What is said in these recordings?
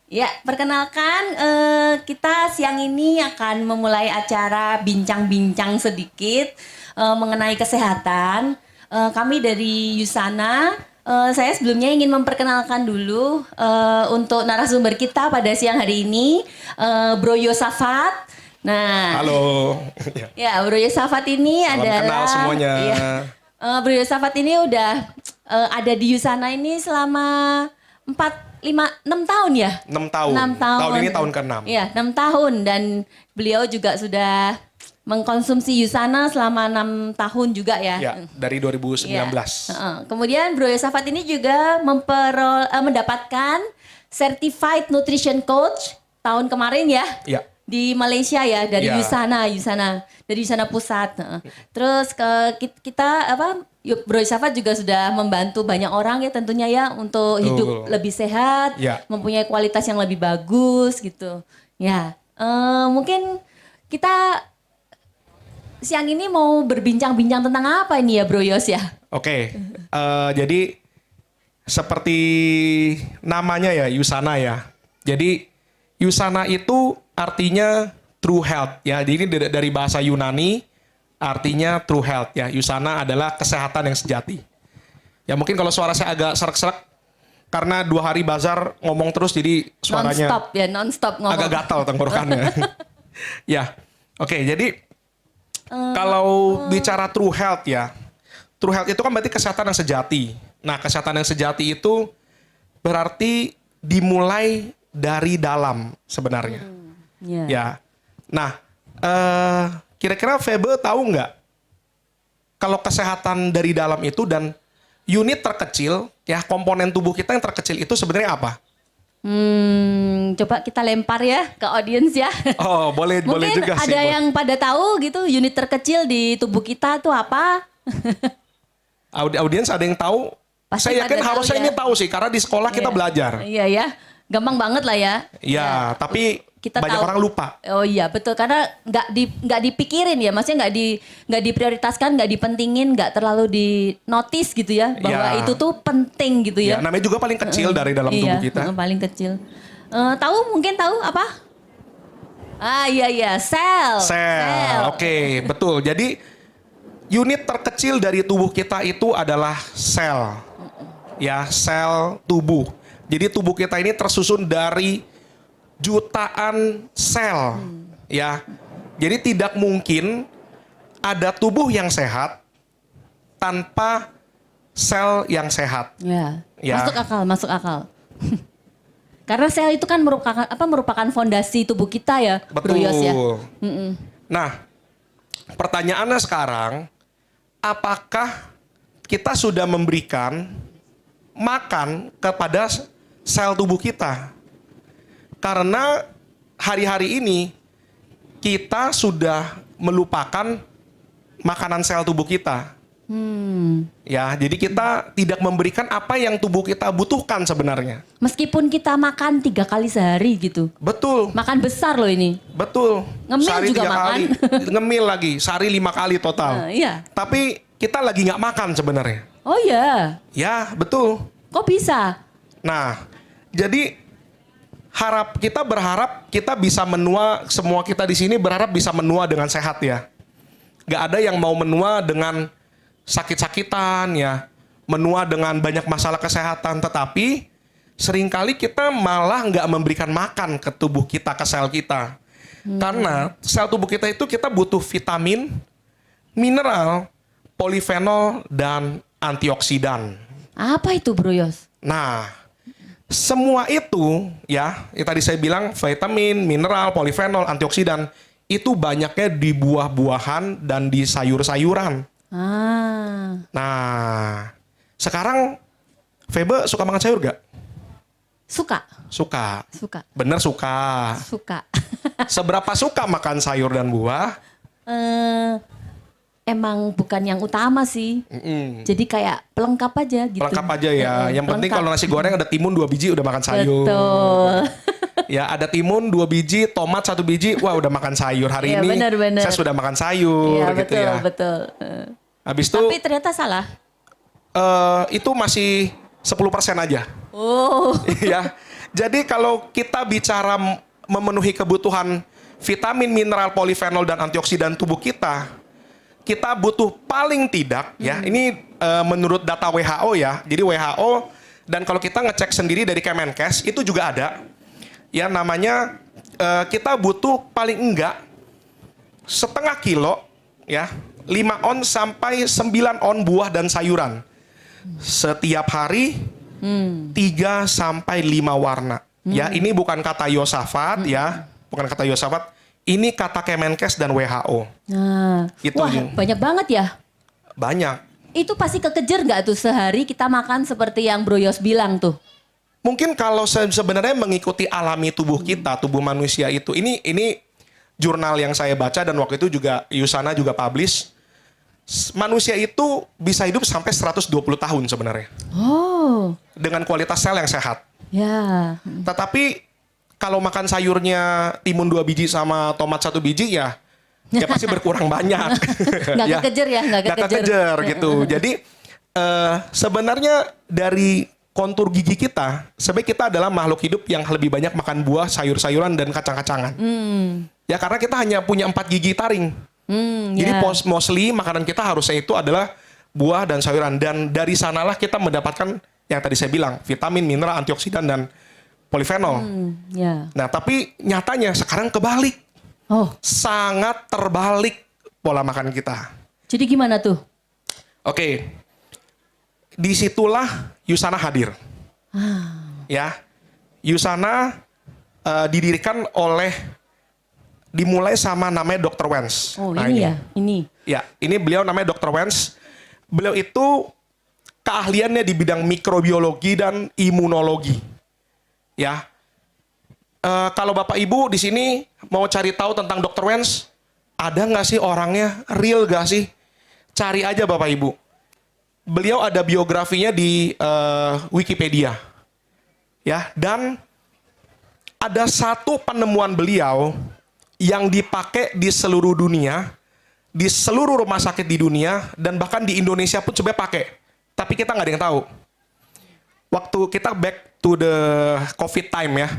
Ya, perkenalkan kita siang ini akan memulai acara bincang-bincang sedikit mengenai kesehatan. Kami dari Yusana, saya sebelumnya ingin memperkenalkan dulu untuk narasumber kita pada siang hari ini, Bro Yosafat. Nah, Halo. ya Bro Yosafat ini Salam adalah, kenal semuanya. iya, Bro Yosafat ini udah ada di Yusana ini selama 6 tahun ya? 6 tahun. 6 tahun. Tahun ini tahun ke-6. Iya, 6 tahun. Dan beliau juga sudah mengkonsumsi Yusana selama 6 tahun juga ya. Ya, dari 2019. Iya. Kemudian Bro Yosafat ini juga mendapatkan Certified Nutrition Coach tahun kemarin ya. Ya. Di Malaysia ya, dari Ya. Yusana, dari Yusana Pusat. Terus kita Bro Yosafat juga sudah membantu banyak orang ya tentunya ya untuk hidup lebih sehat, Ya. mempunyai kualitas yang lebih bagus gitu. Ya, mungkin kita siang ini mau berbincang-bincang tentang apa ini ya Bro Yos ya? Oke. Jadi seperti namanya ya, Yusana ya. Jadi Yusana itu artinya true health ya. Jadi ini dari bahasa Yunani artinya true health ya. Yusana adalah kesehatan yang sejati. Ya mungkin kalau suara saya agak serak-serak karena 2 hari bazar ngomong terus jadi suaranya non-stop ngomong. agak gatal tenggorokannya. Ya. Oke, jadi kalau bicara true health ya. True health itu kan berarti kesehatan yang sejati. Nah, kesehatan yang sejati itu berarti dimulai dari dalam sebenarnya. Ya. Ya. Nah, kira-kira Febe tahu nggak kalau kesehatan dari dalam itu dan unit terkecil, ya komponen tubuh kita yang terkecil itu sebenarnya apa? Coba kita lempar ya ke audiens ya. Oh, boleh boleh Mungkin juga sih. ada yang pada tahu gitu unit terkecil di tubuh kita tuh apa? Audiens ada yang tahu? Pasti Saya yakin pada tahu harusnya ya. ini tahu sih karena di sekolah kita Iya. belajar. Iya ya, gampang banget lah ya. Ya, tapi kita banyak tahu. orang lupa. Oh iya betul karena nggak dipikirin ya, maksudnya nggak diprioritaskan, nggak dipentingin, nggak terlalu di notice gitu ya bahwa Ya. itu tuh penting gitu Ya, ya. namanya juga paling kecil dari dalam tubuh kita. Paling kecil. Mungkin tahu apa? Ah iya sel. Sel. Oke, betul. Jadi unit terkecil dari tubuh kita itu adalah sel. Ya, sel tubuh. Jadi tubuh kita ini tersusun dari jutaan sel. Ya. Jadi tidak mungkin ada tubuh yang sehat tanpa sel yang sehat. Ya. Ya. Masuk akal. Karena sel itu kan merupakan fondasi tubuh kita ya, Bro Betul. Yos ya. Nah, pertanyaannya sekarang, apakah kita sudah memberikan makan kepada sel tubuh kita? Karena hari-hari ini kita sudah melupakan makanan sel tubuh kita. Ya, jadi kita tidak memberikan apa yang tubuh kita butuhkan sebenarnya. Meskipun kita makan 3 kali sehari gitu. Betul. Makan besar loh ini. Betul. Ngemil Sehari juga 3 makan. kali. Ngemil lagi. Sehari 5 kali total. Iya. Tapi kita lagi nggak makan sebenarnya. Oh iya. Ya, betul. Kok bisa? Nah, jadi kita berharap kita bisa menua, semua kita di sini berharap bisa menua dengan sehat ya. Nggak ada yang mau menua dengan sakit-sakitan ya. Menua dengan banyak masalah kesehatan. Tetapi seringkali kita malah nggak memberikan makan ke tubuh kita, ke sel kita. Karena sel tubuh kita itu kita butuh vitamin, mineral, polifenol, dan antioksidan. Apa itu Bro Yos? Nah, semua itu ya, yang tadi saya bilang vitamin, mineral, polifenol, antioksidan, itu banyaknya di buah-buahan dan di sayur-sayuran. Nah, sekarang Febe suka makan sayur gak? Suka. Suka. Bener suka. Suka. Seberapa suka makan sayur dan buah? Emang bukan yang utama sih. Jadi kayak pelengkap aja gitu. Pelengkap aja ya. Yang penting pelengkap. kalau nasi goreng ada timun 2 biji udah makan sayur. Betul. Ya ada timun 2 biji, tomat 1 biji, wah udah makan sayur. Hari Iya, ini bener. saya sudah makan sayur Iya gitu ya. betul. Habis itu Tapi ternyata salah. itu masih 10% aja. Oh. Ya. Jadi kalau kita bicara memenuhi kebutuhan vitamin, mineral, polifenol dan antioksidan tubuh kita, kita butuh paling tidak ya. Ini menurut data WHO ya. Jadi WHO dan kalau kita ngecek sendiri dari Kemenkes itu juga ada ya namanya kita butuh paling enggak setengah kilo ya 5 on sampai 9 on buah dan sayuran setiap hari 3 sampai 5 warna. Ya, ini bukan kata Yosafat ya, bukan kata Yosafat. Ini kata Kemenkes dan WHO. Nah, Gitu. wah banyak banget ya. Banyak. Itu pasti kekejar nggak tuh sehari kita makan seperti yang Bro Yos bilang tuh? Mungkin kalau sebenarnya mengikuti alami tubuh kita, tubuh manusia itu. Ini jurnal yang saya baca dan waktu itu juga Yusana juga publish. Manusia itu bisa hidup sampai 120 tahun sebenarnya. Oh, Dengan kualitas sel yang sehat. ya. Tetapi kalau makan sayurnya timun 2 biji sama tomat 1 biji ya pasti berkurang banyak. Nggak kekejar ya, nggak Nggak kekejar. kekejar gitu. Jadi sebenarnya dari kontur gigi kita, sebenarnya kita adalah makhluk hidup yang lebih banyak makan buah, sayur-sayuran dan kacang-kacangan. Ya karena kita hanya punya 4 gigi taring. Jadi ya. mostly makanan kita harusnya itu adalah buah dan sayuran. Dan dari sanalah kita mendapatkan yang tadi saya bilang, vitamin, mineral, antioksidan, dan polifenol. Ya. Nah, tapi nyatanya sekarang kebalik. Oh, Sangat terbalik pola makan kita. jadi gimana tuh? Oke. Disitulah Yusana hadir. Ya. Yusana dimulai sama namanya Dr. Wens. Oh, Nah, ini ya, ini. Ya, ini beliau namanya Dr. Wens. Beliau itu keahliannya di bidang mikrobiologi dan imunologi. Ya, kalau Bapak Ibu di sini mau cari tahu tentang Dr. Wens, ada nggak sih orangnya, real nggak sih? Cari aja Bapak Ibu. Beliau ada biografinya di Wikipedia. Ya, dan ada satu penemuan beliau yang dipakai di seluruh dunia, di seluruh rumah sakit di dunia, dan bahkan di Indonesia pun coba pakai. Tapi kita nggak ada yang tahu. Waktu kita back to the COVID time ya,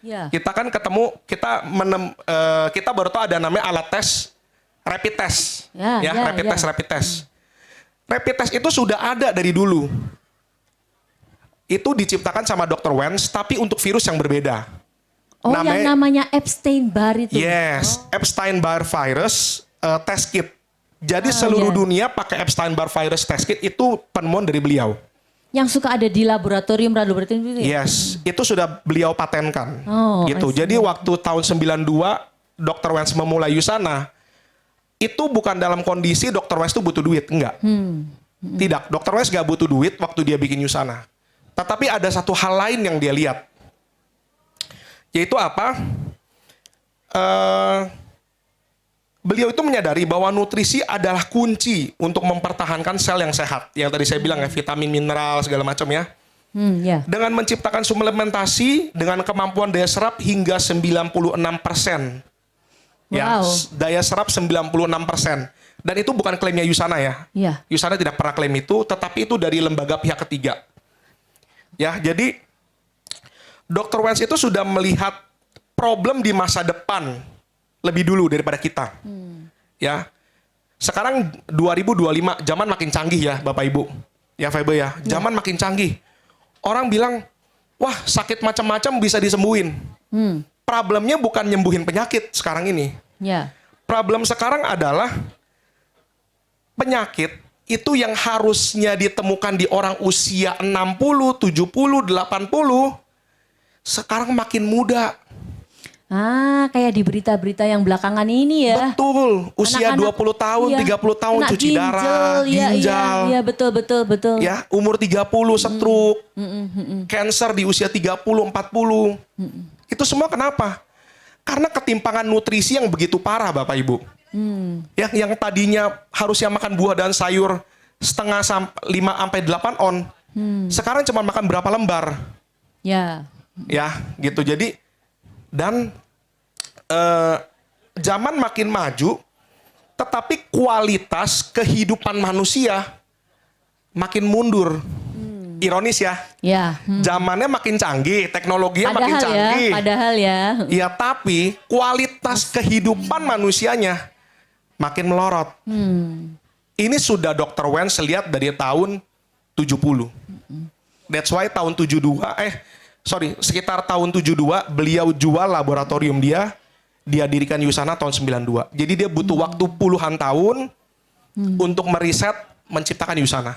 Ya. kita kan ketemu, kita baru tahu ada namanya alat tes, rapid test. Rapid test. Rapid test itu sudah ada dari dulu. Itu diciptakan sama Dr. Wens, tapi untuk virus yang berbeda. Oh, yang namanya Epstein-Barr itu. Yes, Epstein-Barr virus test kit. Jadi seluruh dunia pakai Epstein-Barr virus test kit itu penemuan dari beliau. Yang suka ada di laboratorium itu ya? Yes, itu sudah beliau patenkan. Oh, Gitu. I see. Jadi waktu tahun 92 Dr. Wens memulai Yusana, itu bukan dalam kondisi Dr. Wens itu butuh duit, enggak. Tidak, Dr. Wens gak butuh duit waktu dia bikin Yusana. Tetapi ada satu hal lain yang dia lihat. Yaitu apa? Beliau itu menyadari bahwa nutrisi adalah kunci untuk mempertahankan sel yang sehat. Yang tadi saya bilang ya, vitamin, mineral, segala macam ya. Ya. Dengan menciptakan suplementasi dengan kemampuan daya serap hingga 96%. Ya, Wow. daya serap 96%. Dan itu bukan klaimnya Yusana ya. Ya. Yusana tidak pernah klaim itu, tetapi itu dari lembaga pihak ketiga. Ya, jadi Dr. Wens itu sudah melihat problem di masa depan lebih dulu daripada kita. Ya. Sekarang 2025, zaman makin canggih ya Bapak Ibu. Ya Febe ya, zaman makin canggih. Orang bilang, wah sakit macam-macam bisa disembuhin. Problemnya bukan nyembuhin penyakit sekarang ini. Ya. Problem sekarang adalah penyakit itu yang harusnya ditemukan di orang usia 60, 70, 80, sekarang makin muda. Ah, kayak di berita-berita yang belakangan ini ya. Betul, usia Anak-anak, 20 tahun, iya, 30 tahun kena cuci darah, iya, ginjal. Iya, betul. Ya, umur 30 stroke, cancer di usia 30, 40. Itu semua kenapa? Karena ketimpangan nutrisi yang begitu parah Bapak Ibu. Ya, yang tadinya harusnya makan buah dan sayur setengah 5 sampai 8 on. Sekarang cuma makan berapa lembar. Ya. Ya, gitu. Jadi dan zaman makin maju, tetapi kualitas kehidupan manusia makin mundur. Ironis ya. Ya. Zamannya makin canggih, teknologinya makin canggih. Padahal ya. Ya, tapi kualitas kehidupan manusianya makin melorot. Ini sudah Dr. Wentz lihat dari tahun 70. That's why tahun 72, sekitar tahun 72 beliau jual laboratorium dia dirikan Yusana tahun 92. Jadi dia butuh waktu puluhan tahun untuk meriset menciptakan Yusana.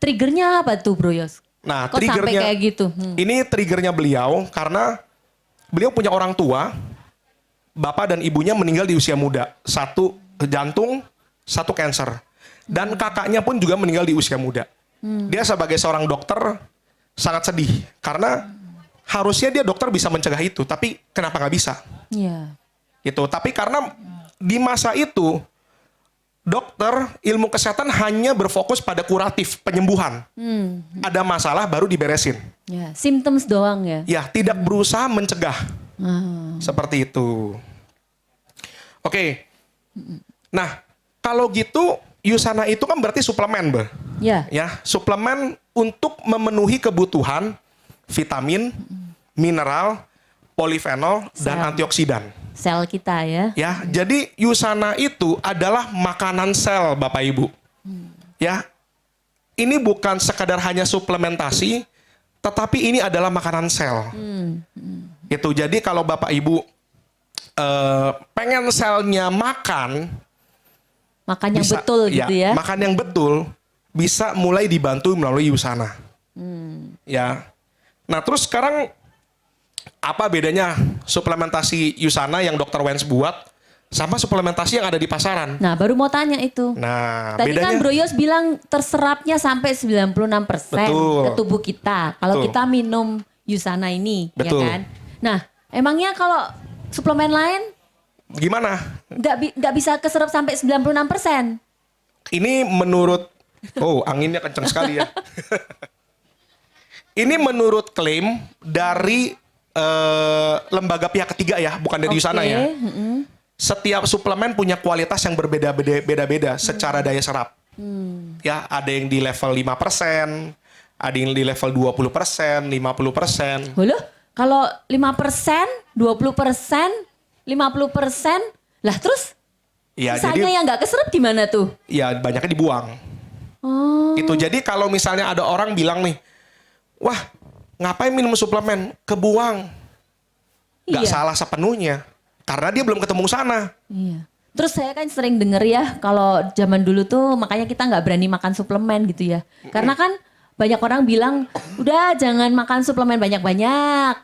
Triggernya apa tuh Bro Yos? Nah, Kok sampai triggernya kayak gitu? Ini triggernya beliau karena beliau punya orang tua, bapak dan ibunya meninggal di usia muda. Satu jantung, satu kanker. Dan kakaknya pun juga meninggal di usia muda. Dia sebagai seorang dokter sangat sedih karena harusnya dia dokter bisa mencegah itu, tapi kenapa nggak bisa? Iya. Gitu. Tapi karena di masa itu dokter ilmu kesehatan hanya berfokus pada kuratif, penyembuhan. Ada masalah baru diberesin. Ya, symptoms doang ya. Ya, tidak berusaha mencegah. Seperti itu. Oke. Nah, kalau gitu Yusana itu kan berarti suplemen, Be. Ya. Ya, suplemen untuk memenuhi kebutuhan vitamin, mineral, polifenol, dan antioksidan. Sel kita ya. Ya, jadi Yusana itu adalah makanan sel, Bapak Ibu. Ya, ini bukan sekadar hanya suplementasi, tetapi ini adalah makanan sel. Itu jadi kalau Bapak Ibu pengen selnya makan yang betul gitu ya. Makan yang betul bisa mulai dibantu melalui Yusana. Ya. Nah, terus sekarang apa bedanya suplementasi Yusana yang Dr. Wentz buat sama suplementasi yang ada di pasaran? Nah, baru mau tanya itu. Nah, tadi bedanya, kan Bro Yos bilang terserapnya sampai 96% ke tubuh kita. Kalau kita minum Yusana ini, betul. Ya kan? Nah, emangnya kalau suplemen lain gimana? Nggak bisa keserap sampai 96%? Ini menurut, anginnya kencang sekali ya. Ini menurut klaim dari lembaga pihak ketiga ya, bukan dari Yusana ya. Setiap suplemen punya kualitas yang berbeda-beda secara daya serap. Ya, ada yang di level 5%, ada yang di level 20%, 50%. Loh, kalau 5%, 20%, 50%, lah terus Ya, sisanya jadi yang nggak keserap gimana tuh? ya banyaknya dibuang. Itu jadi kalau misalnya ada orang bilang nih, wah ngapain minum suplemen? Kebuang. Gak salah sepenuhnya. Karena dia belum ketemu sana. Iya. Terus saya kan sering denger ya, kalau zaman dulu tuh makanya kita nggak berani makan suplemen gitu ya. Karena kan banyak orang bilang, udah jangan makan suplemen banyak-banyak.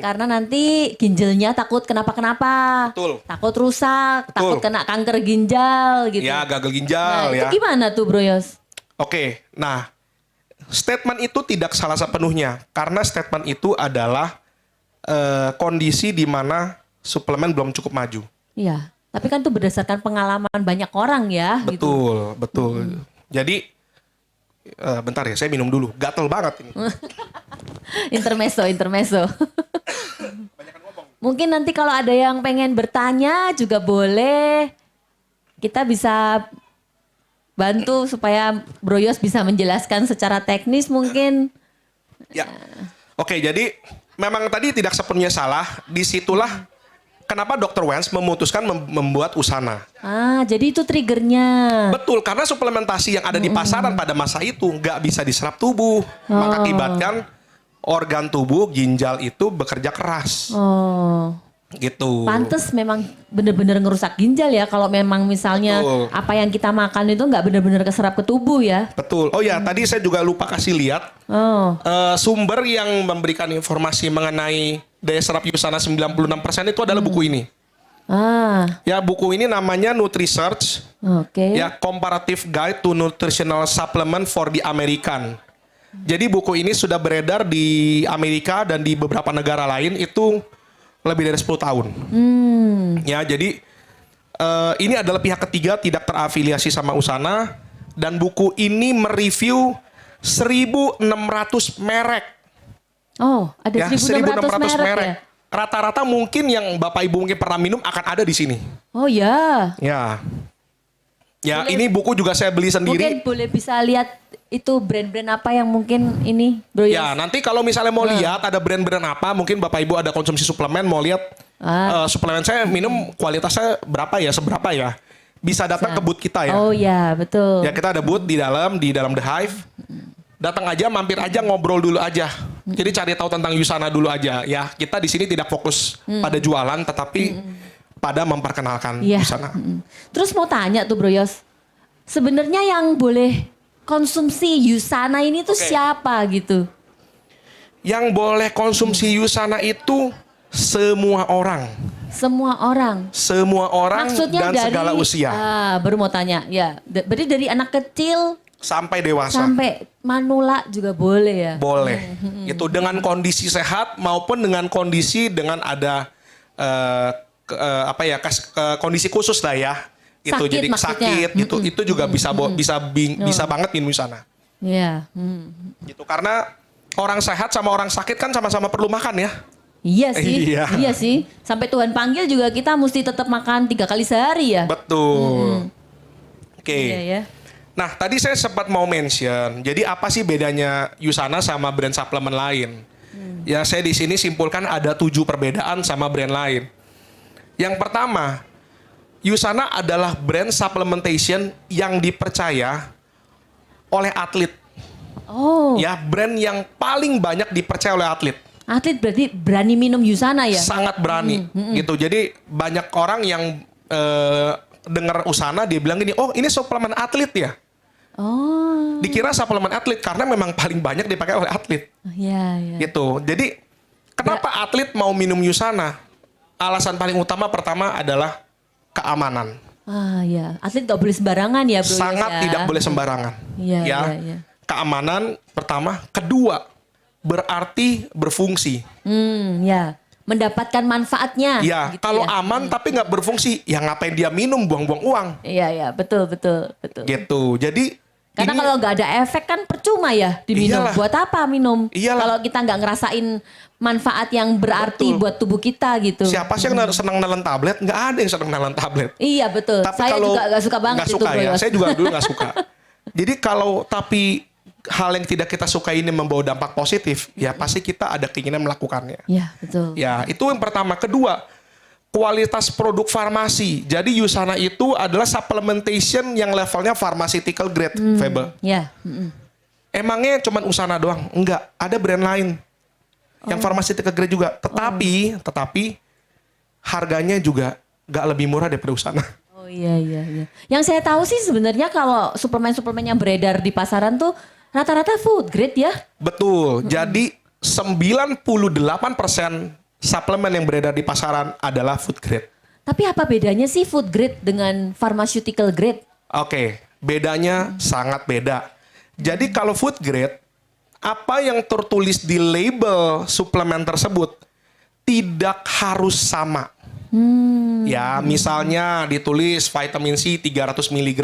Karena nanti ginjalnya takut kenapa-kenapa. Betul. Takut rusak, takut kena kanker ginjal gitu. Ya, gagal ginjal nah, ya. itu gimana tuh Bro Yos? Oke, nah statement itu tidak salah sepenuhnya. Karena statement itu adalah kondisi di mana suplemen belum cukup maju. Iya, tapi kan itu berdasarkan pengalaman banyak orang ya. Betul, gitu. betul. Jadi, bentar ya, saya minum dulu. Gatel banget ini. intermezzo. Mungkin nanti kalau ada yang pengen bertanya juga boleh. Kita bisa bantu supaya Bro Yos bisa menjelaskan secara teknis mungkin. Ya, oke, jadi memang tadi tidak sepenuhnya salah. Disitulah kenapa Dr. Wentz memutuskan membuat Usana. Jadi itu triggernya. Betul, karena suplementasi yang ada di pasaran pada masa itu nggak bisa diserap tubuh. Mengakibatkan organ tubuh, ginjal itu bekerja keras. Gitu. Pantes memang benar-benar ngerusak ginjal ya. Kalau memang misalnya apa yang kita makan itu nggak benar-benar keserap ke tubuh ya. Betul. Oh ya, tadi saya juga lupa kasih lihat. Sumber yang memberikan informasi mengenai daya serap Yusana 96% itu adalah buku ini. Ya, buku ini namanya NutriSearch. Ya, Comparative Guide to Nutritional Supplement for the American. Jadi buku ini sudah beredar di Amerika dan di beberapa negara lain itu lebih dari 10 tahun. Ya, jadi ini adalah pihak ketiga tidak terafiliasi sama Usana dan buku ini mereview 1.600 merek. Ada Ya, 1.600 merek ya? Rata-rata mungkin yang Bapak Ibu mungkin pernah minum akan ada di sini. Oh ya. Ya. Ya, Boleh- ini buku juga saya beli Mungkin sendiri. boleh bisa lihat itu brand-brand apa yang mungkin ini Bro Yos. Ya, nanti kalau misalnya mau lihat ada brand-brand apa, mungkin Bapak Ibu ada konsumsi suplemen, mau lihat suplemen saya minum kualitasnya berapa ya, seberapa ya. Bisa datang ke booth kita ya. Oh ya, betul. Ya, kita ada booth di dalam The Hive. Datang aja, mampir aja, ngobrol dulu aja. Jadi cari tahu tentang Yusana dulu aja. Ya, kita di sini tidak fokus pada jualan, tetapi pada memperkenalkan Iya. Yusana. Terus mau tanya tuh Bro Yos. Sebenarnya yang boleh konsumsi Yusana ini tuh Oke. siapa gitu? Yang boleh konsumsi Yusana itu semua orang. Semua orang. Semua orang Maksudnya dan dari segala usia. baru mau tanya. Ya, berarti dari anak kecil Sampai dewasa. sampai manula juga boleh ya? Boleh. Itu dengan kondisi sehat maupun dengan kondisi dengan ada kondisi khusus lah ya. Itu Sakit jadi maksudnya. sakit gitu. Itu juga bisa banget minum Yusana. Iya. Gitu karena orang sehat sama orang sakit kan sama-sama perlu makan ya. Iya sih. Iya. Iya sih. Sampai Tuhan panggil juga kita mesti tetap makan 3 kali sehari ya? Betul. Oke. Iya ya. Nah, tadi saya sempat mau mention. Jadi apa sih bedanya Yusana sama brand suplemen lain? Ya, saya di sini simpulkan ada 7 perbedaan sama brand lain. Yang pertama, Yusana adalah brand supplementation yang dipercaya oleh atlet. Oh, Ya, brand yang paling banyak dipercaya oleh atlet. atlet berarti berani minum Yusana ya? Sangat berani gitu. Jadi banyak orang yang dengar Usana dia bilang gini, "Oh, ini suplemen atlet ya?" Oh, Dikira suplemen atlet karena memang paling banyak dipakai oleh atlet. iya iya. Gitu. Jadi kenapa atlet mau minum Yusana? Alasan paling utama pertama adalah keamanan. Ah ya, atlet gak boleh sembarangan ya Bro Yos Sangat ya? tidak boleh sembarangan. Iya, ya. iya, iya. Keamanan pertama, kedua berarti berfungsi. Ya. Mendapatkan manfaatnya. Ya, gitu kalau ya. aman tapi nggak berfungsi, ya ngapain dia minum buang-buang uang? Iya iya, betul betul betul. Gitu. Jadi Karena ini- kalau nggak ada efek kan percuma ya diminum. Iyalah. Buat apa minum? Iyalah. Kalau kita nggak ngerasain manfaat yang berarti Betul. buat tubuh kita gitu. siapa sih yang senang nelen tablet? Nggak ada yang senang nelen tablet. Iya betul. Saya juga nggak suka banget nggak itu suka Bro ya. Yos. Saya juga dulu nggak suka. Jadi tapi hal yang tidak kita suka ini membawa dampak positif, ya pasti kita ada keinginan melakukannya. Iya betul. Ya, itu yang pertama. Kedua, kualitas produk farmasi. Jadi Yusana itu adalah supplementation yang levelnya pharmaceutical grade, Febe. Ya. Emangnya cuma Usana doang? Enggak, ada brand lain yang pharmaceutical grade juga. Tetapi harganya juga nggak lebih murah daripada Usana. Oh iya iya iya. Yang saya tahu sih sebenarnya kalau suplemen-suplemen yang beredar di pasaran tuh rata-rata food grade ya. Betul. Jadi 98% suplemen yang beredar di pasaran adalah food grade. Tapi apa bedanya sih food grade dengan pharmaceutical grade? Oke, bedanya sangat beda. Jadi kalau food grade, apa yang tertulis di label suplemen tersebut tidak harus sama. Ya, misalnya ditulis vitamin C 300 mg.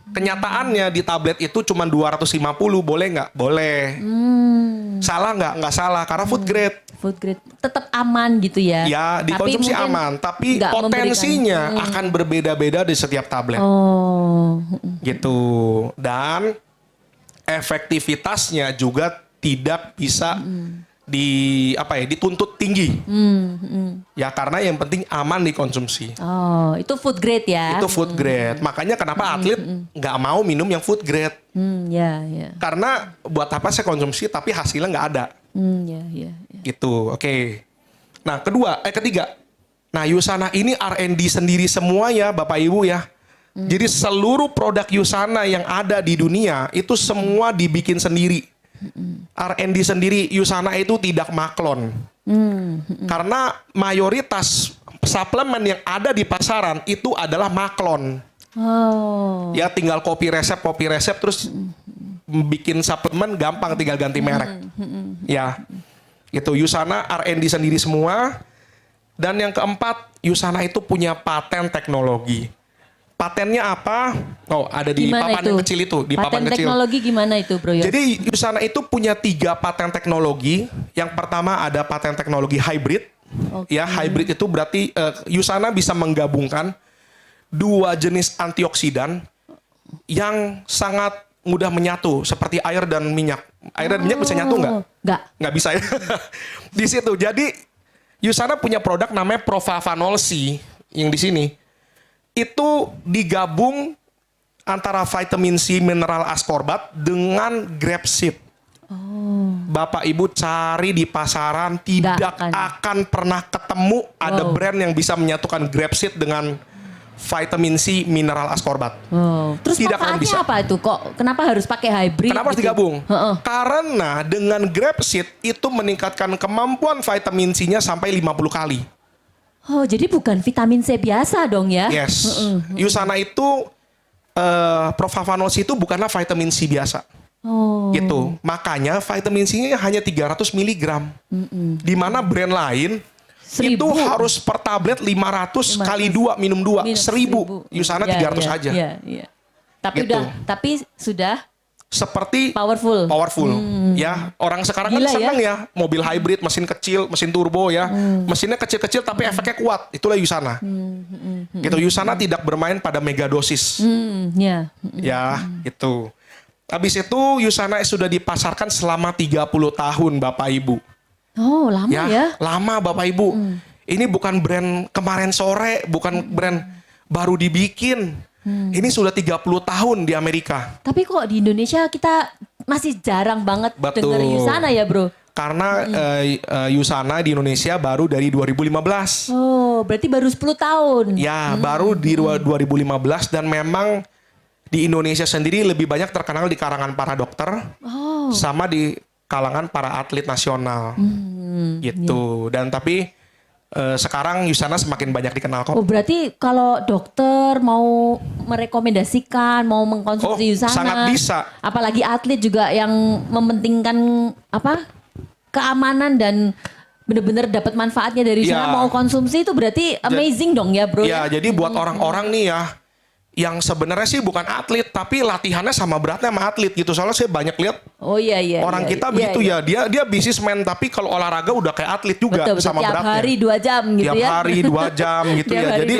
Kenyataannya di tablet itu cuma 250, boleh nggak? Boleh. Salah nggak? Nggak salah, karena food grade. Food grade tetap aman gitu ya. Ya, Tapi dikonsumsi mungkin aman, tapi nggak potensinya akan berbeda-beda di setiap tablet. Oh, Gitu. Dan efektivitasnya juga tidak bisa dituntut tinggi. Ya, karena yang penting aman dikonsumsi. oh, itu food grade ya. Itu food grade. Makanya kenapa atlet nggak mau minum yang food grade? Ya, ya. Karena buat apa saya konsumsi tapi hasilnya nggak ada. Ya, ya, ya. Gitu. Oke. Nah, ketiga. Nah, Yusana ini R&D sendiri semua ya, Bapak Ibu ya. Jadi seluruh produk Yusana yang ada di dunia itu semua dibikin sendiri. R&D sendiri. Yusana itu tidak maklon. Karena mayoritas suplemen yang ada di pasaran itu adalah maklon. Oh, Ya tinggal copy resep terus bikin suplemen gampang, tinggal ganti merek. Ya. Itu Yusana R&D sendiri semua. Dan yang keempat, Yusana itu punya paten teknologi. Patennya apa? Oh, ada di gimana papan itu? yang kecil itu, di papan Paten kecil. teknologi gimana itu, Bro Yos? Jadi Yusana itu punya 3 paten teknologi. Yang pertama ada paten teknologi hybrid. Oke. Ya, hybrid itu berarti Yusana bisa menggabungkan 2 jenis antioksidan yang sangat mudah menyatu seperti air dan minyak. Air dan minyak bisa nyatu nggak? Nggak bisa ya. Di situ. Jadi USANA punya produk namanya Profavanol C yang di sini. Itu digabung antara vitamin C mineral ascorbat dengan grape seed. Bapak Ibu cari di pasaran tidak akan pernah ketemu ada brand yang bisa menyatukan grape seed dengan vitamin C mineral ascorbat. Terus tidak akan bisa. Apa itu kok? Kenapa harus pakai hybrid? Kenapa harus digabung? Karena dengan grape seed itu meningkatkan kemampuan vitamin C-nya sampai 50 kali. Oh, jadi bukan vitamin C biasa dong ya? Yes. USANA itu Profavanol C itu bukanlah vitamin C biasa. Gitu. Makanya vitamin C-nya hanya 300 mg. Di mana brand lain 1000. itu harus per tablet 500 kali 2 minum 2 1000. USANA 300 aja. Iya. Tapi Gitu. sudah seperti powerful. Ya, orang sekarang kan Gila senang ya, mobil hybrid, mesin kecil, mesin turbo ya. Mesinnya kecil-kecil tapi efeknya kuat. Itulah USANA. Gitu, USANA tidak bermain pada megadosis. Ya, itu. Habis itu USANA sudah dipasarkan selama 30 tahun Bapak Ibu. Oh, lama ya? Lama Bapak Ibu. Ini bukan brand kemarin sore, bukan brand baru dibikin. Ini sudah 30 tahun di Amerika. Tapi kok di Indonesia kita masih jarang banget dengar USANA ya, Bro? Karena USANA di Indonesia baru dari 2015. Oh, berarti baru 10 tahun. Ya, baru di 2015 dan memang di Indonesia sendiri lebih banyak terkenal di kalangan para dokter sama di kalangan para atlet nasional. Gitu. Dan tapi sekarang USANA semakin banyak dikenal kok. Oh, berarti kalau dokter mau merekomendasikan, mau mengkonsumsi USANA, sangat bisa. Apalagi atlet juga yang mementingkan keamanan dan benar-benar dapat manfaatnya dari USANA, mau konsumsi itu berarti amazing dong ya, Bro. Ya, jadi buat orang-orang nih ya yang sebenarnya sih bukan atlet tapi latihannya sama beratnya sama atlet gitu. Soalnya saya banyak lihat orang kita begitu ya. Dia bisnismen tapi kalau olahraga udah kayak atlet juga. Betul, sama tiap beratnya. Tiap hari 2 jam gitu tiap ya. Tiap hari 2 jam gitu ya. Jadi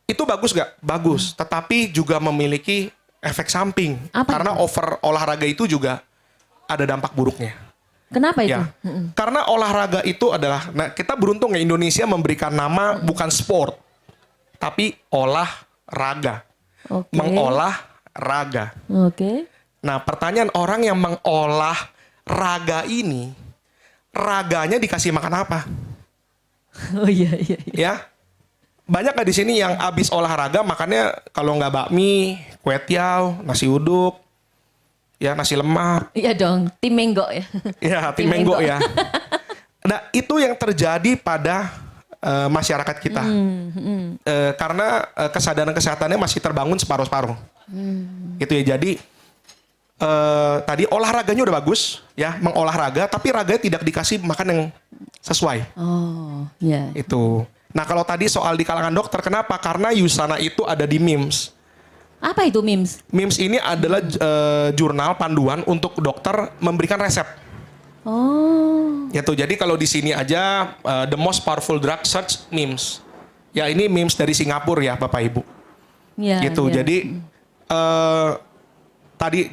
itu bagus gak? Bagus. Tetapi juga memiliki efek samping. Karena over olahraga itu juga ada dampak buruknya. Kenapa itu? Ya. Karena olahraga itu adalah, kita beruntung ya Indonesia memberikan nama bukan sport. Tapi olahraga. Mengolah raga. Nah, pertanyaan orang yang mengolah raga ini, raganya dikasih makan apa? Oh iya. Ya. Banyak gak di sini yang abis olahraga makannya kalau nggak bakmi, kue tiaw, nasi uduk, ya nasi lemak. Iya dong, tim menggo ya. Ya, tim menggo ya. Nah, itu yang terjadi pada masyarakat kita. Karena kesadaran kesehatannya masih terbangun separuh-separuh. Gitu ya. Jadi tadi olahraganya udah bagus ya, mengolahraga tapi raganya tidak dikasih makan yang sesuai. Oh, iya. Itu. Nah, kalau tadi soal di kalangan dokter kenapa? Karena USANA itu ada di MIMS. Apa itu MIMS? MIMS ini adalah jurnal panduan untuk dokter memberikan resep. Oh. Ya tuh, jadi kalau di sini aja the most powerful drug search MIMS. Ya ini MIMS dari Singapura ya Bapak Ibu. Ya, gitu. Ya. Jadi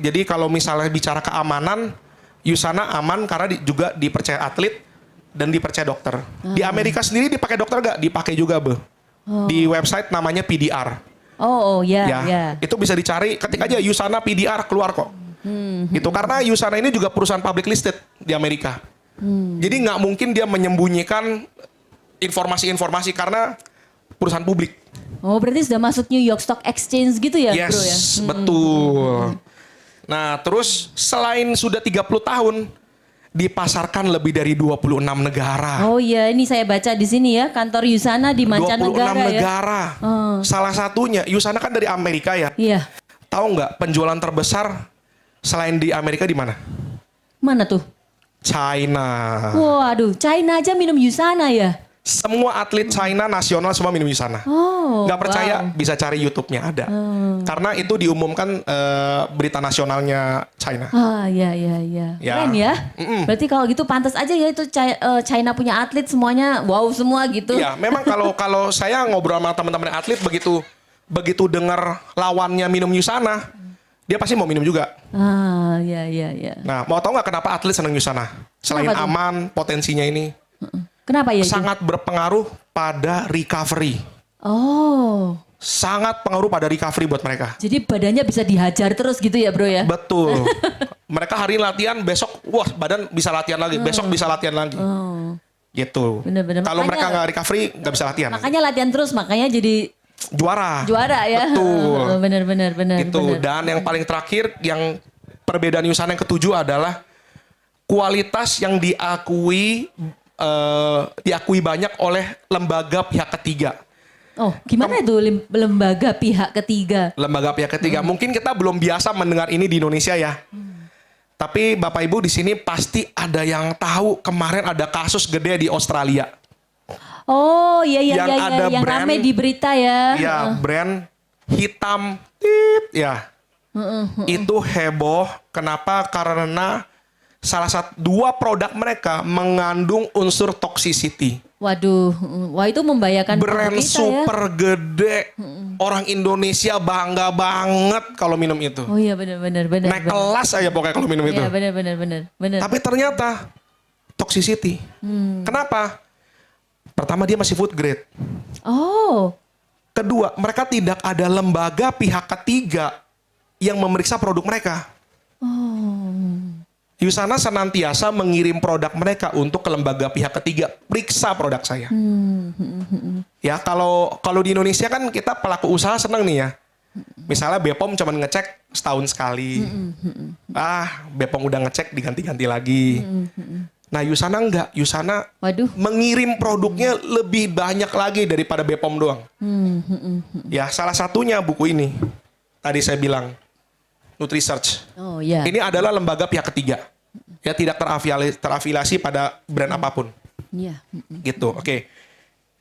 jadi kalau misalnya bicara keamanan, USANA aman karena juga dipercaya atlet dan dipercaya dokter. Di Amerika sendiri dipakai dokter gak? Dipakai juga, Bu. Di website namanya PDR. Oh ya. Itu bisa dicari, ketik aja USANA PDR keluar kok. Gitu, karena USANA ini juga perusahaan public listed di Amerika. Jadi nggak mungkin dia menyembunyikan informasi-informasi karena perusahaan publik. Oh, berarti sudah masuk New York Stock Exchange gitu ya, yes, Bro ya? Betul. Nah, terus selain sudah 30 tahun dipasarkan lebih dari 26 negara. Oh iya, ini saya baca di sini ya, kantor USANA di mancanegara 26 negara. Salah satunya USANA kan dari Amerika ya. Iya. Tahu nggak penjualan terbesar selain di Amerika di mana? Mana tuh? China. Waduh, China aja minum USANA ya? Semua atlet China nasional semua minum Yusana. Oh, Nggak percaya wow. bisa cari YouTube-nya ada. Karena itu diumumkan berita nasionalnya China. Ah, ya. Ya. Keren ya. Berarti kalau gitu pantas aja ya itu China punya atlet semuanya wow semua gitu. Ya, memang kalau saya ngobrol sama teman-teman atlet begitu dengar lawannya minum Yusana, dia pasti mau minum juga. Ah, ya. Nah, mau tahu nggak kenapa atlet senang Yusana? Selain Kenapa tuh? aman, potensinya ini Kenapa ya itu? sangat berpengaruh pada recovery. Oh, Sangat pengaruh pada recovery buat mereka. jadi badannya bisa dihajar terus gitu ya bro ya? Betul. Mereka hari ini latihan, besok wah badan bisa latihan lagi, besok bisa latihan lagi. Oh, Gitu. Bener-bener. Kalau Makanya- mereka nggak recovery, nggak bisa latihan. makanya latihan terus, makanya jadi Juara. juara ya. Betul. Bener. Gitu. Dan yang paling terakhir, yang perbedaan Yusana yang ketujuh adalah kualitas yang diakui banyak oleh lembaga pihak ketiga. Oh, gimana itu lembaga pihak ketiga? Lembaga pihak ketiga. Mungkin kita belum biasa mendengar ini di Indonesia ya. Tapi Bapak Ibu di sini pasti ada yang tahu kemarin ada kasus gede di Australia. Oh, iya Yang ada yang brand- rame di berita ya. Ya, brand hitam tit ya. Itu heboh. Kenapa? Karena salah satu dua produk mereka mengandung unsur toxicity. Waduh, wah itu membahayakan Brand produk kita ya. super gede. Orang Indonesia bangga banget kalau minum itu. Oh iya benar. Naik kelas aja pokoknya kalau minum itu. Iya benar. Tapi ternyata toxicity. Kenapa? Pertama dia masih food grade. Oh, Kedua, mereka tidak ada lembaga pihak ketiga yang memeriksa produk mereka. Yusana senantiasa mengirim produk mereka untuk ke lembaga pihak ketiga, periksa produk saya. Ya, kalau di Indonesia kan kita pelaku usaha senang nih ya. Misalnya BPOM cuma ngecek setahun sekali. BPOM udah ngecek diganti-ganti lagi. Nah, Yusana enggak. Yusana waduh. mengirim produknya lebih banyak lagi daripada BPOM doang. Ya, salah satunya buku ini. Tadi saya bilang, NutriSearch. Oh iya. Ini adalah lembaga pihak ketiga. Ya, tidak terafiliasi pada brand apapun. Iya. Gitu, oke.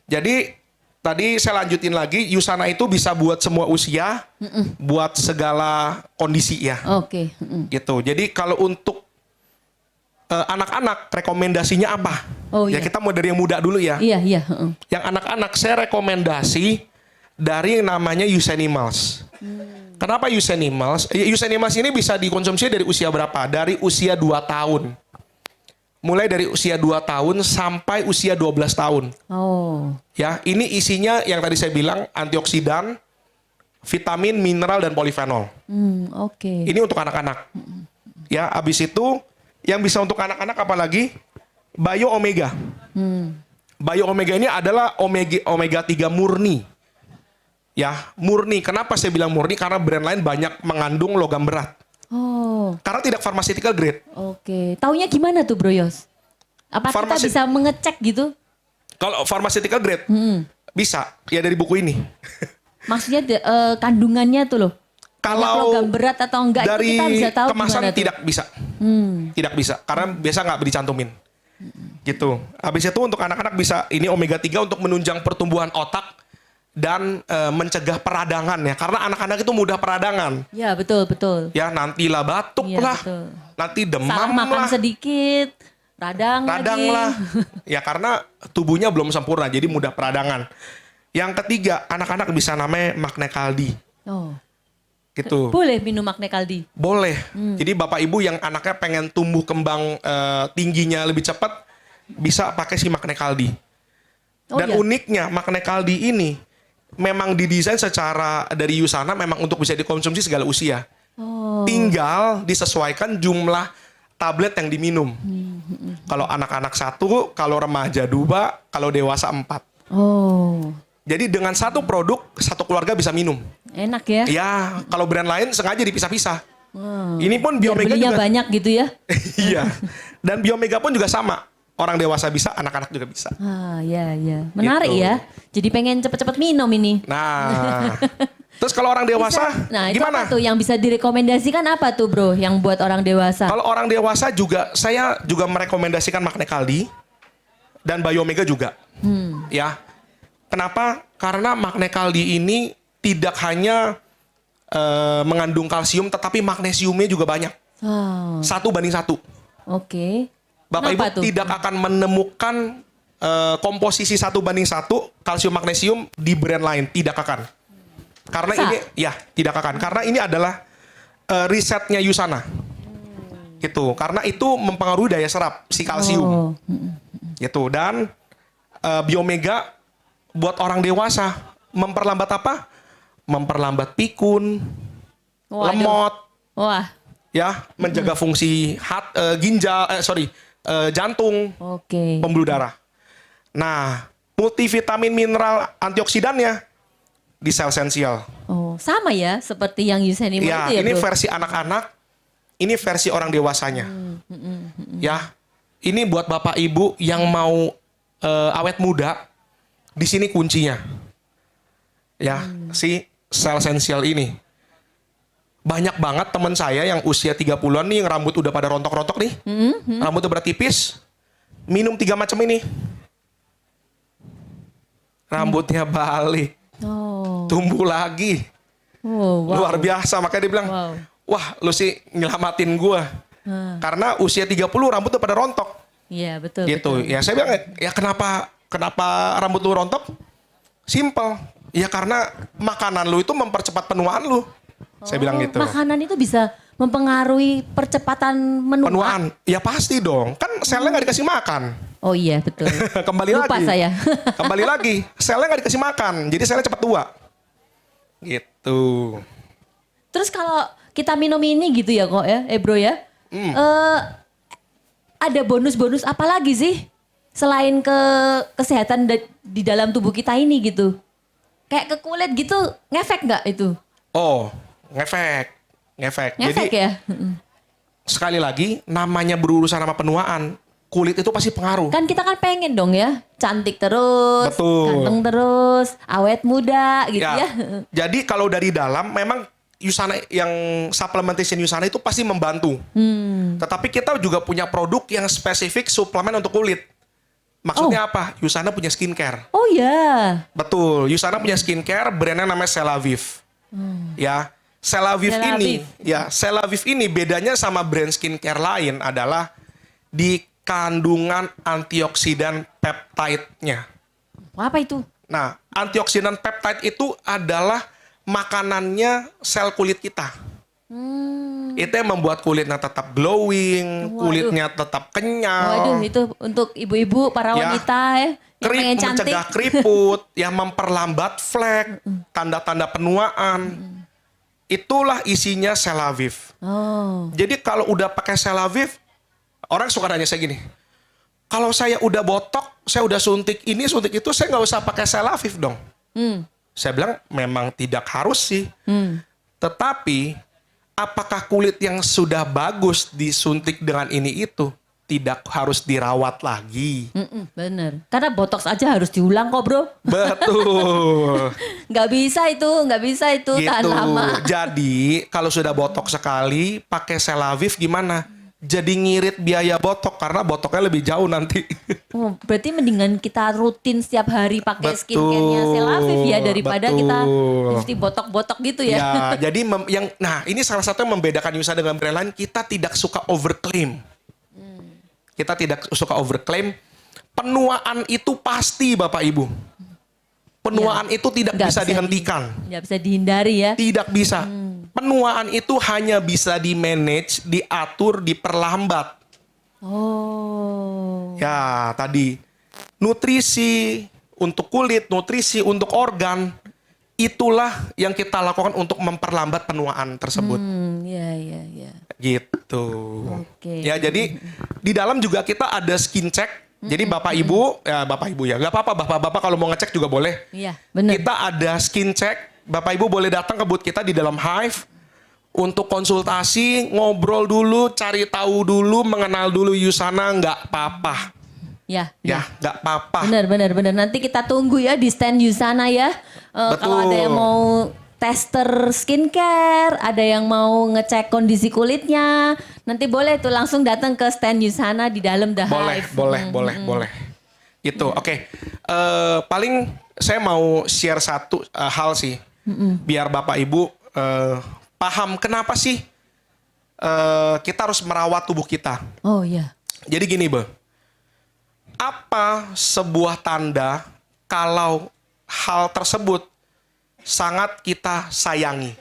Jadi, tadi saya lanjutin lagi, Yusana itu bisa buat semua usia, buat segala kondisi ya. Oke. Gitu. Jadi, kalau untuk anak-anak, rekomendasinya apa? Oh, Ya, iya. kita mau dari yang muda dulu ya. Iya. Yang anak-anak, saya rekomendasi dari yang namanya Usenimals. Kenapa Usenimals? Usenimals ini bisa dikonsumsi dari usia berapa? Dari usia 2 tahun. Mulai dari usia 2 tahun sampai usia 12 tahun. Oh. Ya, ini isinya yang tadi saya bilang antioksidan, vitamin, mineral dan polifenol. Oke. Ini untuk anak-anak. Ya, habis itu yang bisa untuk anak-anak apalagi? Bio Omega. Bio Omega ini adalah omega 3 murni. Ya, murni. Kenapa saya bilang murni? Karena brand lain banyak mengandung logam berat. Oh. Karena tidak pharmaceutical grade. Oke. Taunya gimana tuh Bro Yos? Apa kita bisa mengecek gitu? Kalau pharmaceutical grade, bisa. Ya dari buku ini. Maksudnya kandungannya tuh loh. Banyak Kalau logam berat atau enggak dari itu kita bisa tahu kemasan gimana tuh? tidak bisa. Tidak bisa. Karena biasa nggak dicantumin. Gitu. Habis itu untuk anak-anak bisa, ini omega 3 untuk menunjang pertumbuhan otak dan mencegah peradangan ya. Karena anak-anak itu mudah peradangan. Ya betul. Ya, nantilah batuk Iya, lah. betul. Nanti demam Salah makan lah. sedikit, radang lagi. lah. Ya karena tubuhnya belum sempurna, jadi mudah peradangan. Yang ketiga, anak-anak bisa namanya Magne Kaldi. Oh. Gitu. Boleh minum Magne Kaldi? Boleh. Jadi Bapak Ibu yang anaknya pengen tumbuh kembang tingginya lebih cepat, bisa pakai si Magne Kaldi. Oh, Dan iya? uniknya Magne Kaldi ini memang didesain secara dari Yusana memang untuk bisa dikonsumsi segala usia. Oh. Tinggal disesuaikan jumlah tablet yang diminum. Kalau anak-anak 1, kalau remaja 2, kalau dewasa 4. Oh. Jadi dengan satu produk, satu keluarga bisa minum. Enak ya? Ya, kalau brand lain sengaja dipisah-pisah. Ini pun Biar Biomega belinya juga. banyak gitu ya? Iya. Dan Biomega pun juga sama. Orang dewasa bisa, anak-anak juga bisa. Ah, ya. Menarik Gitu. ya. Jadi pengen cepet-cepet minum ini. Nah, terus kalau orang dewasa, Nah, itu gimana? apa tuh yang bisa direkomendasikan apa tuh bro yang buat orang dewasa? Kalau orang dewasa juga, saya juga merekomendasikan Magne Kaldi. dan Biomega juga. Ya. Kenapa? Karena Magne Kaldi ini tidak hanya mengandung kalsium, tetapi magnesiumnya juga banyak. 1 banding 1. Oke. Bapak Ibu Kenapa tuh? tidak akan menemukan komposisi 1 banding 1 kalsium magnesium di brand lain, tidak akan. Karena Masa? ini ya tidak akan. Karena ini adalah risetnya Yusana. Gitu. Karena itu mempengaruhi daya serap si kalsium. Gitu. Dan Biomega buat orang dewasa memperlambat apa? Memperlambat pikun, Waduh. lemot, Wah. ya, menjaga fungsi jantung, Oke. pembuluh darah. Nah, multivitamin mineral antioksidannya di sel esensial. Oh, sama ya seperti yang Yusanima Ya, itu ya, ini Bro? versi anak-anak, ini versi orang dewasanya. Ya, ini buat Bapak Ibu yang mau awet muda, di sini kuncinya. Ya, si sel esensial ini. Banyak banget teman saya yang usia 30-an nih, yang rambut udah pada rontok-rontok nih. Rambut udah tipis, minum 3 macam ini. Rambutnya balik, Oh. tumbuh lagi. Oh, wow. Luar biasa, makanya dia bilang, Wow. wah lu sih nyelamatin gua. Karena usia 30 rambut udah pada rontok. Iya, betul. Gitu. betul. Ya saya bilang, ya kenapa rambut lu rontok? Simple. Ya karena makanan lu itu mempercepat penuaan lu. Saya bilang gitu. Makanan itu bisa mempengaruhi percepatan menua. Penuaan. Ya pasti dong. Kan selnya nggak dikasih makan. Oh iya, betul. Kembali Lupa lagi. saya. Kembali lagi. Selnya nggak dikasih makan. Jadi selnya cepat tua. Gitu. Terus kalau kita minum ini gitu ya kok ya, bro ya. Ada bonus-bonus apa lagi sih? Selain kesehatan di dalam tubuh kita ini gitu. Kayak ke kulit gitu, ngefek nggak itu? Oh, ngefek. Ngefek Jadi ya? sekali lagi, namanya berurusan sama penuaan. Kulit itu pasti pengaruh. Kan kita kan pengen dong ya, cantik terus, Betul. ganteng terus, awet muda gitu ya. Jadi kalau dari dalam memang Yusana yang supplementation Yusana itu pasti membantu. Tetapi kita juga punya produk yang spesifik suplemen untuk kulit. Maksudnya apa? Yusana punya skincare. Oh ya. Betul. Yusana punya skincare, brandnya namanya Celavive. Ya, Celavive ini, ya Celavive ini bedanya sama brand skincare lain adalah di kandungan antioksidan peptide-nya. Apa itu? Nah, antioksidan peptide itu adalah makanannya sel kulit kita. Itu yang membuat kulitnya tetap glowing, Waduh. kulitnya tetap kenyal. Waduh, itu untuk ibu-ibu, para Ya. wanita ya, yang pengen cantik. Mencegah keriput, yang memperlambat flek, tanda-tanda penuaan. Itulah isinya Celavive. Oh, Jadi kalau udah pakai Celavive, orang suka nanya saya gini, kalau saya udah botok, saya udah suntik ini, suntik itu, saya nggak usah pakai Celavive dong. Saya bilang memang tidak harus sih. Tetapi apakah kulit yang sudah bagus disuntik dengan ini itu tidak harus dirawat lagi? bener. Karena botox aja harus diulang kok bro. Betul. Nggak bisa itu tahan Gitu. lama. Jadi kalau sudah botok sekali pakai Celavive gimana? Jadi ngirit biaya botok karena botoknya lebih jauh nanti. Oh, berarti mendingan kita rutin setiap hari pakai Betul, skincare-nya Celavive ya daripada kita betul. mesti botok-botok gitu ya. Ya, jadi ini salah satu yang membedakan Yusa dengan brand lain, kita tidak suka overclaim. Kita tidak suka overclaim. Penuaan itu pasti Bapak Ibu. Penuaan itu tidak Nggak bisa bisa dihentikan. Nggak bisa dihindari ya. Tidak bisa. Penuaan itu hanya bisa di-manage, diatur, diperlambat. Oh. Ya, tadi nutrisi untuk kulit, nutrisi untuk organ, itulah yang kita lakukan untuk memperlambat penuaan tersebut. Ya. Gitu. Oke. Ya, jadi di dalam juga kita ada skin check. Jadi Bapak Ibu ya, nggak apa-apa Bapak-bapak kalau mau ngecek juga boleh. Iya, benar. Kita ada skin check. Bapak Ibu boleh datang ke booth kita di dalam Hive untuk konsultasi, ngobrol dulu, cari tahu dulu, mengenal dulu Yusana, nggak apa-apa. Ya. Ya, nggak apa-apa. Benar. Nanti kita tunggu ya di stand Yusana ya. Kalau ada yang mau tester skincare, ada yang mau ngecek kondisi kulitnya, nanti boleh tuh langsung datang ke stand Yusana di dalam The Hive. Boleh. Itu, oke. Paling saya mau share satu hal sih, biar Bapak Ibu paham kenapa sih kita harus merawat tubuh kita. Oh iya. Jadi gini, Be. Apa sebuah tanda kalau hal tersebut sangat kita sayangi?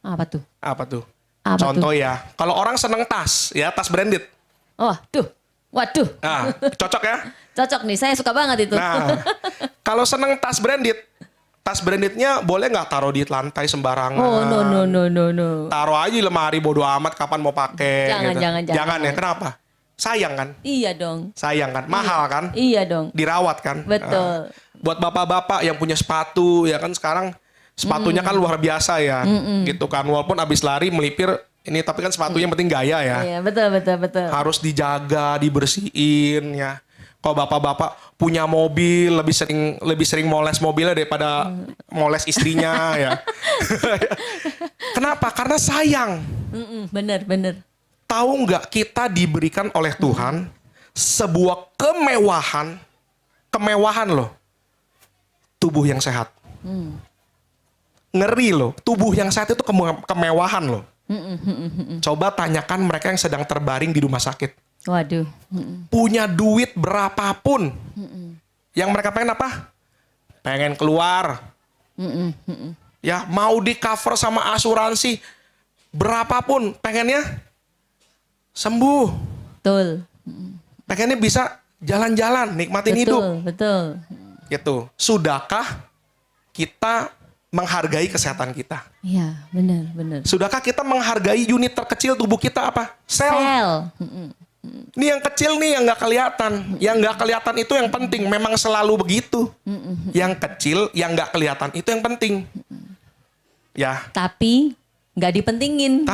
Apa tuh? Apa tuh? Apa Contoh tuh? ya, kalau orang seneng tas, ya tas branded. Oh, waduh. Nah, cocok ya? Cocok nih, saya suka banget itu. Nah, kalau seneng tas brandednya boleh nggak taruh di lantai sembarangan? Oh, no. Taruh aja di lemari, bodo amat kapan mau pakai. Jangan. Jangan ya, kenapa? Sayang kan? Iya dong. Sayang kan? Mahal kan? Iya dong. Dirawat kan? Betul. Nah, buat bapak-bapak yang punya sepatu, ya kan sekarang sepatunya kan luar biasa ya. Gitu kan, walaupun abis lari melipir, ini tapi kan sepatunya yang penting gaya ya. Iya, betul. Harus dijaga, dibersihin ya. Kalau bapak-bapak punya mobil lebih sering moles mobilnya daripada moles istrinya ya. Kenapa? Karena sayang. Bener. Tahu nggak kita diberikan oleh Tuhan sebuah kemewahan loh. Tubuh yang sehat. Ngeri loh. Tubuh yang sehat itu kemewahan loh. Coba tanyakan mereka yang sedang terbaring di rumah sakit. Waduh. Punya duit berapapun. Yang mereka pengen apa? Pengen keluar. Ya, mau di cover sama asuransi berapapun, pengennya sembuh. Betul. Pengennya bisa jalan-jalan, nikmatin hidup. Betul. Gitu. Sudahkah kita menghargai kesehatan kita? Iya, benar. Sudahkah kita menghargai unit terkecil tubuh kita apa? Sel. Ini yang kecil nih yang nggak kelihatan. Yang nggak kelihatan itu yang penting. Memang selalu begitu. Yang kecil yang nggak kelihatan itu yang penting. Ya. Tapi nggak dipentingin.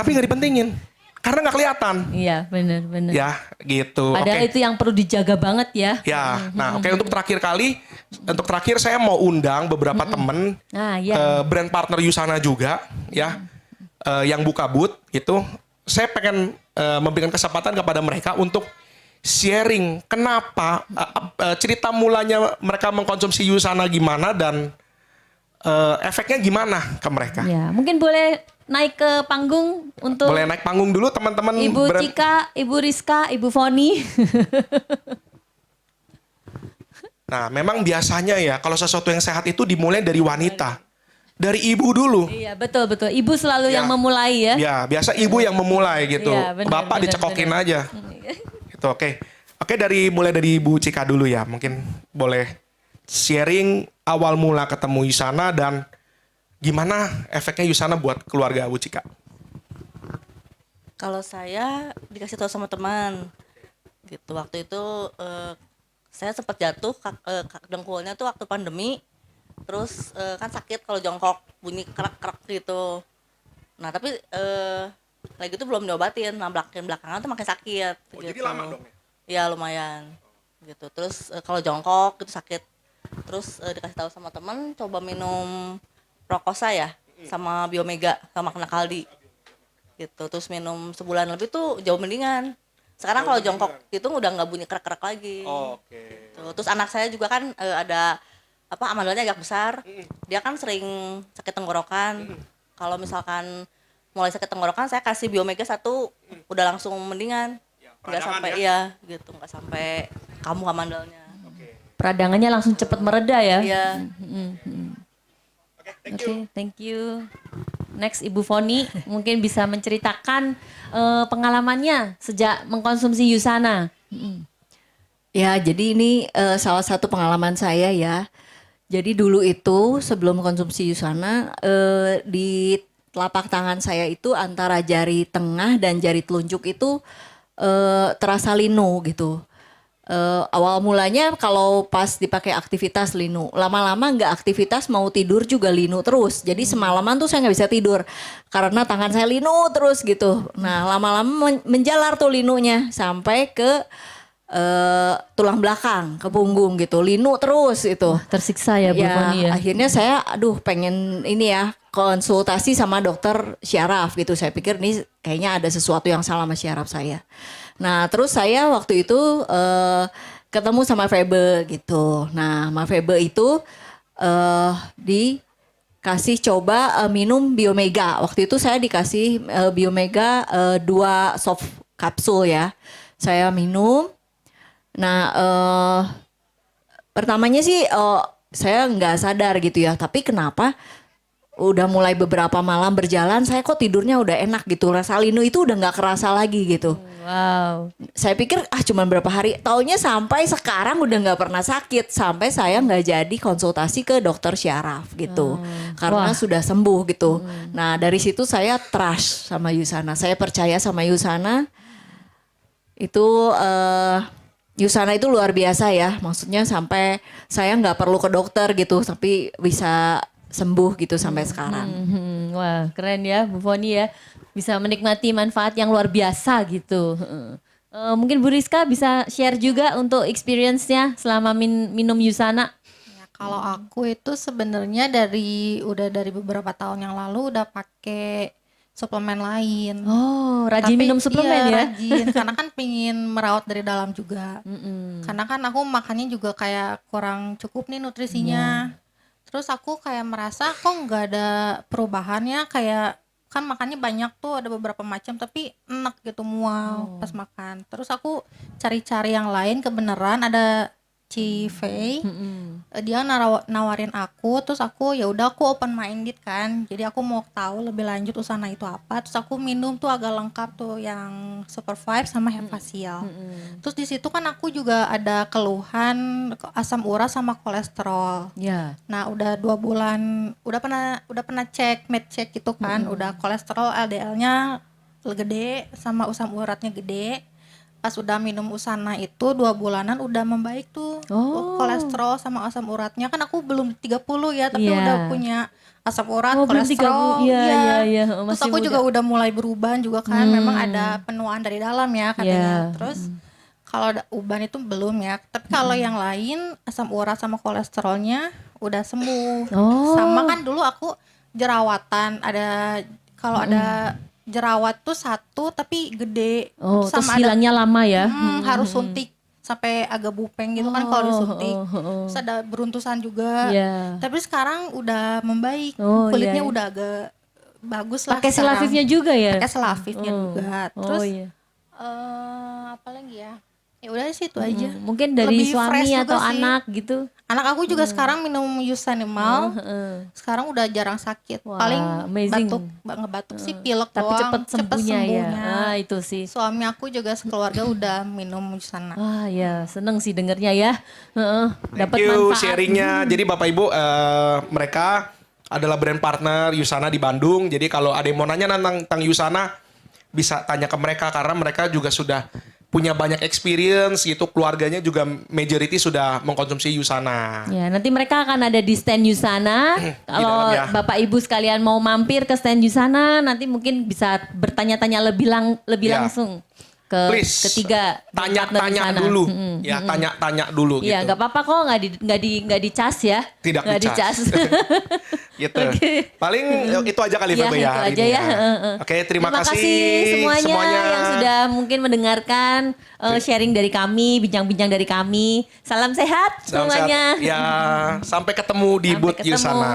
Karena nggak kelihatan. Iya, benar. Ya, gitu. Padahal Oke. itu yang perlu dijaga banget ya. Ya, nah oke, untuk terakhir saya mau undang beberapa temen Nah, ya. brand partner Yusana juga ya, yang buka booth gitu. Saya pengen memberikan kesempatan kepada mereka untuk sharing kenapa cerita mulanya mereka mengkonsumsi Yusana gimana dan efeknya gimana ke mereka. Ya, mungkin boleh naik ke panggung untuk Boleh naik panggung dulu teman-teman. Ibu Cika, Ibu Rizka, Ibu Foni. Nah, memang biasanya ya kalau sesuatu yang sehat itu dimulai dari wanita. Dari ibu dulu. Iya, betul. Ibu selalu Ya. yang memulai ya. Ya, biasa ibu yang memulai gitu. Iya, benar, Bapak benar, dicekokin benar. aja. Gitu, oke. Oke, mulai dari Ibu Cika dulu ya. Mungkin boleh sharing awal mula ketemu Yusana dan gimana efeknya Yusana buat keluarga Bu Cika. Kalau saya dikasih tahu sama teman, gitu. Waktu itu saya sempat jatuh dengkulnya tuh waktu pandemi. Terus kan sakit kalau jongkok, bunyi kerak-kerak gitu. Nah tapi lagi itu belum diobatin, nah belakangan tuh makin sakit. Oh, gitu. jadi lama dong ya? Iya lumayan. Gitu. Terus kalau jongkok itu sakit. Terus dikasih tahu sama teman, coba minum Prokosa ya, sama Biomega, sama Kena Kaldi. Gitu. Terus minum sebulan lebih tuh jauh mendingan. Sekarang kalau jongkok gitu udah nggak bunyi kerak-kerak lagi. Oke. Gitu. Terus anak saya juga kan ada amandalnya agak besar. Dia kan sering sakit tenggorokan. Kalau misalkan mulai sakit tenggorokan, saya kasih Biomega 1 udah langsung mendingan. Nggak sampai gitu, nggak sampai kamu amandalnya. Peradangannya langsung cepat mereda ya. Iya. Oke, thank you. Next Ibu Foni mungkin bisa menceritakan pengalamannya sejak mengkonsumsi Yusana. Ya, jadi ini salah satu pengalaman saya ya. Jadi dulu itu sebelum konsumsi Yusana, di telapak tangan saya itu antara jari tengah dan jari telunjuk itu terasa linu gitu. Awal mulanya kalau pas dipakai aktivitas linu, lama-lama nggak aktivitas mau tidur juga linu terus. Jadi semalaman tuh saya nggak bisa tidur karena tangan saya linu terus gitu. Nah lama-lama menjalar tuh linunya sampai ke tulang belakang, ke punggung gitu, linu terus itu. Tersiksa ya Bu Foni ya. Akhirnya saya pengen ini ya konsultasi sama dokter syaraf gitu. Saya pikir nih kayaknya ada sesuatu yang salah sama syaraf saya. Nah, terus saya waktu itu ketemu sama Febe gitu. Nah, sama Febe itu dikasih coba minum Biomega. Waktu itu saya dikasih Biomega 2 soft kapsul ya. Saya minum. Nah, pertamanya sih saya nggak sadar gitu ya. Tapi kenapa udah mulai beberapa malam berjalan, saya kok tidurnya udah enak gitu. Rasa linu itu udah nggak kerasa lagi gitu. Wow. Saya pikir cuma berapa hari. Taunya sampai sekarang udah nggak pernah sakit. Sampai saya nggak jadi konsultasi ke dokter syaraf gitu. Karena Wah. sudah sembuh gitu. Nah dari situ saya trust sama Yusana. Saya percaya sama Yusana. Itu Yusana itu luar biasa ya. Maksudnya sampai saya nggak perlu ke dokter gitu. Tapi bisa sembuh gitu sampai sekarang. Wah, keren ya Bu Foni ya. Bisa menikmati manfaat yang luar biasa gitu. Mungkin Bu Rizka bisa share juga untuk experience-nya selama minum Yusana. Ya, kalau aku itu sebenarnya udah dari beberapa tahun yang lalu udah pakai suplemen lain. Oh, rajin minum suplemen ya? Rajin, karena kan pingin merawat dari dalam juga. Karena kan aku makannya juga kayak kurang cukup nih nutrisinya. Terus aku kayak merasa kok nggak ada perubahannya, kayak kan makannya banyak tuh, ada beberapa macam tapi enak gitu, mual pas makan. Terus aku cari-cari yang lain, kebenaran ada Cifei, dia nawarin aku, terus aku ya udah aku open minded kan, jadi aku mau tahu lebih lanjut Usana itu apa. Terus aku minum tuh agak lengkap tuh yang Super Vibe sama Hefacial. Terus di situ kan aku juga ada keluhan asam urat sama kolesterol. Ya. Nah udah 2 bulan udah pernah cek med check gitu kan, udah kolesterol LDL-nya gede sama asam uratnya gede. Pas udah minum Usana itu 2 bulanan udah membaik tuh. Kolesterol sama asam uratnya, kan aku belum 30 ya, tapi Iya. udah punya asam urat, Belum 30. kolesterol. Iya. Terus Masih aku muda. juga udah mulai berubah juga kan, memang ada penuaan dari dalam ya katanya. Iya. Terus kalau ada uban itu belum ya, tapi kalau yang lain asam urat sama kolesterolnya udah sembuh. Oh. Sama kan dulu aku jerawatan, ada kalau ada jerawat tuh 1 tapi gede. Oh, terus sama hilangnya lama ya? harus suntik sampai agak bupeng gitu kan kalau disuntik. Terus ada beruntusan juga. Iya. Tapi sekarang udah membaik, Oh, kulitnya iya. udah agak bagus lah. Pakai sekarang. selafifnya juga ya? Pakai selafifnya juga. Terus Oh iya. apa lagi ya? Ya udah sih itu aja. Mungkin dari Lebih fresh suami juga atau sih. anak gitu. Anak aku juga sekarang minum Yusanimal. Sekarang udah jarang sakit. Wah, Paling amazing. ngebatuk sih, pilek Tapi doang. cepet sembuhnya ya. Ah, itu sih. Suami aku juga sekeluarga udah minum Yusana. Wah ya, seneng sih dengernya ya. Dapat Thank you manfaat. sharingnya. Jadi Bapak Ibu mereka adalah brand partner Yusana di Bandung. Jadi kalau ada yang mau nanya tentang Yusana bisa tanya ke mereka karena mereka juga sudah punya banyak experience gitu. Keluarganya juga majority sudah mengkonsumsi Yusana. Ya, nanti mereka akan ada di stand Yusana. Kalau dalam ya. Bapak Ibu sekalian mau mampir ke stand Yusana, nanti mungkin bisa bertanya-tanya lebih Ya. langsung ke Please, ketiga partner tanya-tanya Yusana. dulu. Ya, tanya-tanya dulu Iya, gitu. nggak apa-apa kok, nggak dicas ya. Tidak Nggak dicas. Gitu. Oke. Paling itu aja kali Iya, Febe ya itu hari aja ini ya. Oke, terima kasih semuanya yang sudah mungkin mendengarkan sharing dari kami, bincang-bincang dari kami. Salam sehat Salam sehat. semuanya. Ya, sampai ketemu di Sampai booth ketemu. Yusana.